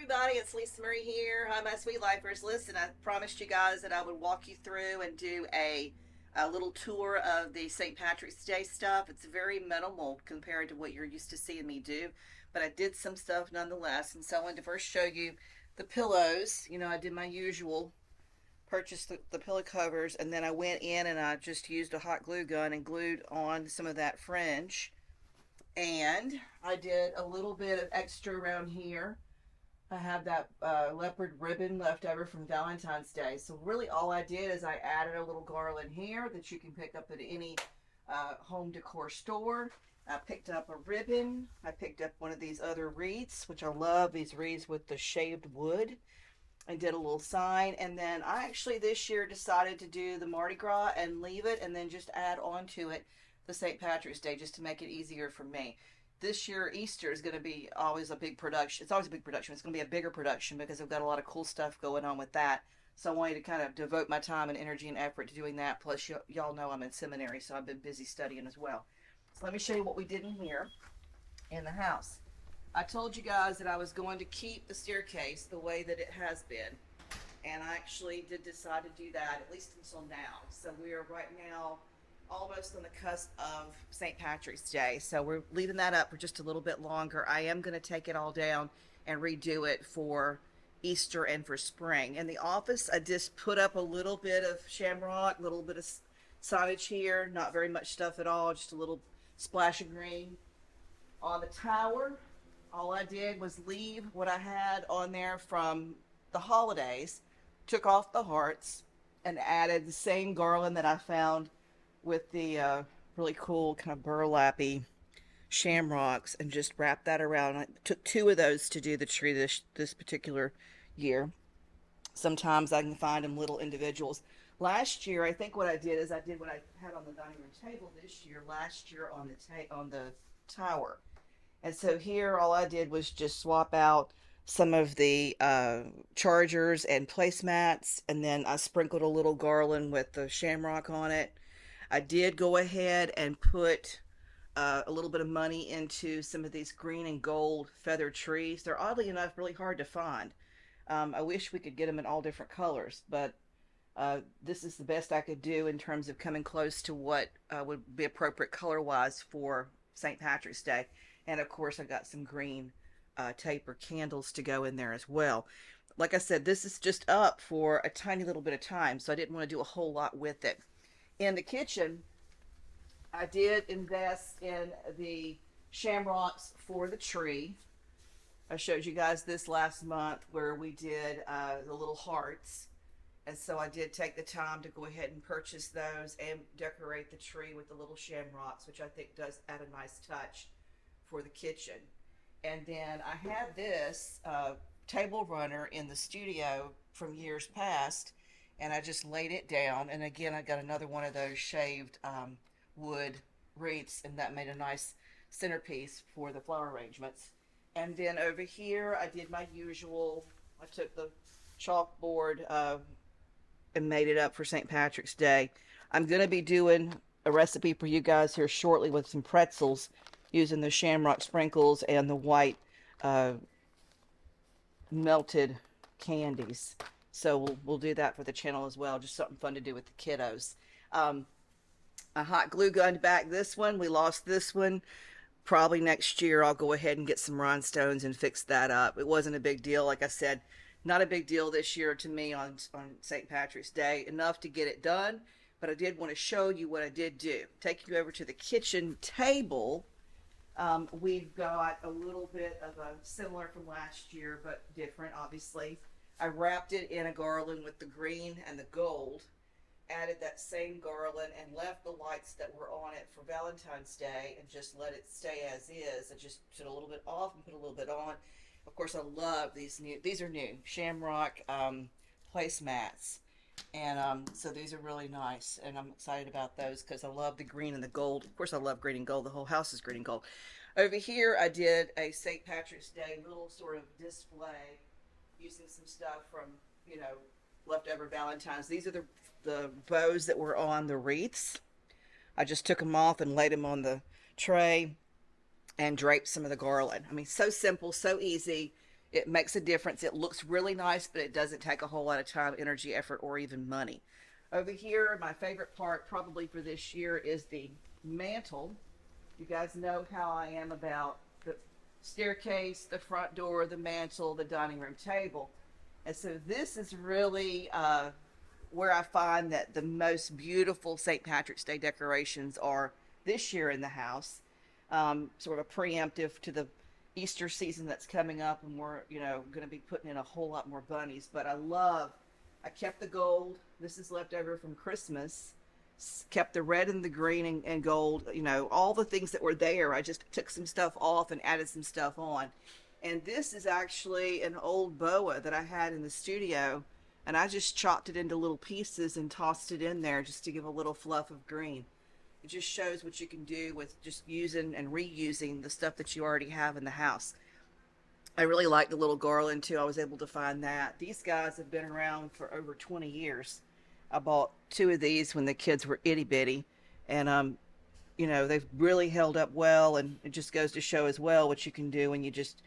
everybody, it's Lisa Marie here. Hi, my sweet lifers. Listen, I promised you guys that I would walk you through and do a little tour of the St. Patrick's Day stuff. It's very minimal compared to what you're used to seeing me do, but I did some stuff nonetheless. And so I wanted to first show you the pillows. You know, I did my usual, purchased the pillow covers, and then I went in and I just used a hot glue gun and glued on some of that fringe. And I did a little bit of extra around here. I have that leopard ribbon left over from Valentine's Day. So really all I did is I added a little garland here that you can pick up at any home decor store. I picked up a ribbon. I picked up one of these other wreaths, which I love, these wreaths with the shaved wood. I did a little sign. And then I actually this year decided to do the Mardi Gras and leave it and then just add on to it the St. Patrick's Day just to make it easier for me. This year Easter is going to be always a big production. It's always a big production. It's going to be a bigger production because I've got a lot of cool stuff going on with that. So I wanted to kind of devote my time and energy and effort to doing that. Plus, y'all know I'm in seminary, so I've been busy studying as well. So let me show you what we did in here in the house. I told you guys that I was going to keep the staircase the way that it has been. And I actually did decide to do that, at least until now. So we are right now almost on the cusp of St. Patrick's Day. So we're leaving that up for just a little bit longer. I am going to take it all down and redo it for Easter and for spring. In the office, I just put up a little bit of shamrock, a little bit of signage here, not very much stuff at all, just a little splash of green. On the tower, all I did was leave what I had on there from the holidays, took off the hearts, and added the same garland that I found with the really cool kind of burlappy shamrocks and just wrapped that around. I took two of those to do the tree this particular year. Sometimes I can find them little individuals. Last year, I think what I did is I did what I had on the dining room table this year, last year on the tower. And so here, all I did was just swap out some of the chargers and placemats, and then I sprinkled a little garland with the shamrock on it. I did go ahead and put a little bit of money into some of these green and gold feather trees. They're oddly enough really hard to find. I wish we could get them in all different colors, but this is the best I could do in terms of coming close to what would be appropriate color-wise for St. Patrick's Day. And of course, I got some green tape or candles to go in there as well. Like I said, this is just up for a tiny little bit of time, so I didn't want to do a whole lot with it. In the kitchen, I did invest in the shamrocks for the tree. I showed you guys this last month where we did the little hearts. And so I did take the time to go ahead and purchase those and decorate the tree with the little shamrocks, which I think does add a nice touch for the kitchen. And then I had this table runner in the studio from years past, and I just laid it down. And again, I got another one of those shaved wood wreaths, and that made a nice centerpiece for the flower arrangements. And then over here, I did my usual. I took the chalkboard and made it up for St. Patrick's Day. I'm going to be doing a recipe for you guys here shortly with some pretzels using the shamrock sprinkles and the white melted candies. So we'll do that for the channel as well. Just something fun to do with the kiddos. I hot glue gunned back this one. We lost this one. Probably next year I'll go ahead and get some rhinestones and fix that up. It wasn't a big deal. Like I said, not a big deal this year to me on St. Patrick's Day. Enough to get it done. But I did want to show you what I did do. Take you over to the kitchen table. We've got a little bit of a similar from last year, but different, obviously. I wrapped it in a garland with the green and the gold, added that same garland, and left the lights that were on it for Valentine's Day and just let it stay as is. I just took a little bit off and put a little bit on. Of course, I love these are new shamrock placemats. And so these are really nice, and I'm excited about those because I love the green and the gold. Of course, I love green and gold. The whole house is green and gold. Over here, I did a St. Patrick's Day little sort of display using some stuff from, you know, leftover Valentine's. These are the bows that were on the wreaths. I just took them off and laid them on the tray and draped some of the garland. I mean, so simple, so easy. It makes a difference. It looks really nice, but it doesn't take a whole lot of time, energy, effort, or even money. Over here, my favorite part probably for this year is the mantle. You guys know how I am about the staircase, the front door, the mantle, the dining room table. And so this is really where I find that the most beautiful St. Patrick's Day decorations are this year in the house. Sort of a preemptive to the Easter season that's coming up, and we're, going to be putting in a whole lot more bunnies. But I kept the gold. This is left over from Christmas. Kept the red and the green and gold, all the things that were there. I just took some stuff off and added some stuff on. And this is actually an old boa that I had in the studio, and I just chopped it into little pieces and tossed it in there just to give a little fluff of green. It just shows what you can do with just using and reusing the stuff that you already have in the house. I really like the little garland too. I was able to find that. These guys have been around for over 20 years. I bought 2 of these when the kids were itty bitty, and they've really held up well, and it just goes to show as well what you can do when you just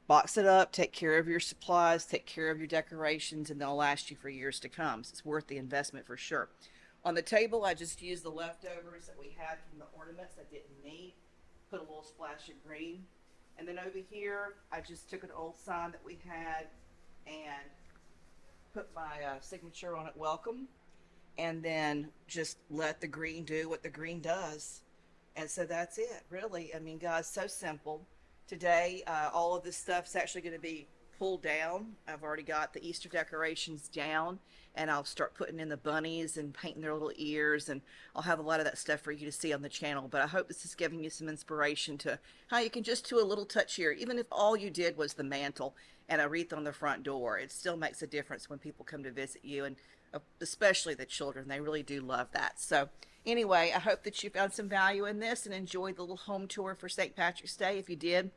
box it up, take care of your supplies, take care of your decorations, and they'll last you for years to come. So it's worth the investment for sure. On the table, I just used the leftovers that we had from the ornaments I didn't need. Put a little splash of green. And then over here, I just took an old sign that we had and put my signature on it, welcome. And then just let the green do what the green does. And so that's it, really. I mean, guys, so simple. Today, all of this stuff's actually going to be pulled down. I've already got the Easter decorations down, and I'll start putting in the bunnies and painting their little ears, and I'll have a lot of that stuff for you to see on the channel. But I hope this is giving you some inspiration to how you can just do a little touch here. Even if all you did was the mantle and a wreath on the front door, it still makes a difference when people come to visit you, and especially the children. They really do love that. So anyway, I hope that you found some value in this and enjoyed the little home tour for St. Patrick's Day. If you did,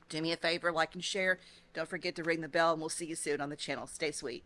do me a favor, like and share. Don't forget to ring the bell, and we'll see you soon on the channel. Stay sweet.